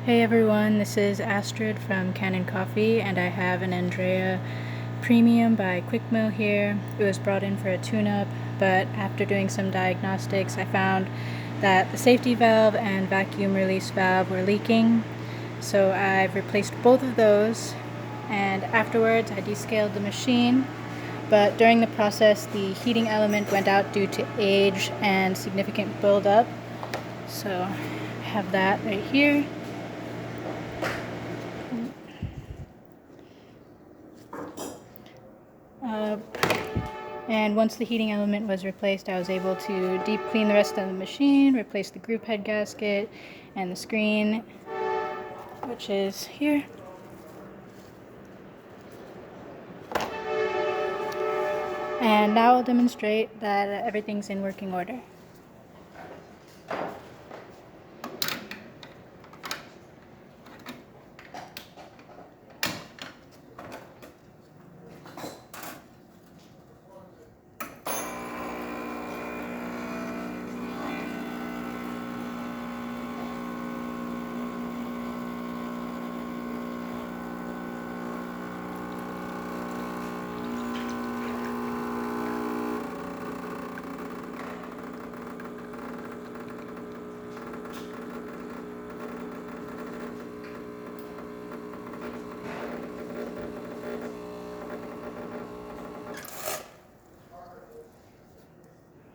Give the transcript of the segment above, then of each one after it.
Hey everyone, this is Astrid from Kanen Coffee, and I have an Andeja Premium by Quick Mill here. It was brought in for a tune-up, but after doing some diagnostics, I found that the safety valve and vacuum release valve were leaking. So I've replaced both of those, and afterwards I descaled the machine. But during the process, the heating element went out due to age and significant buildup. So I have that right here. And once the heating element was replaced, I was able to deep clean the rest of the machine, replace the group head gasket and the screen, which is here. And now I'll demonstrate that everything's in working order.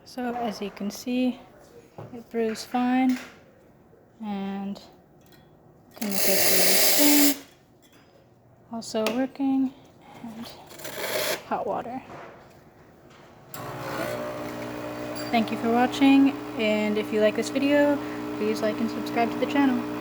So as you can see, it brews fine, and you can look at the steam, also working, and hot water. Thank you for watching, and if you like this video, please like and subscribe to the channel.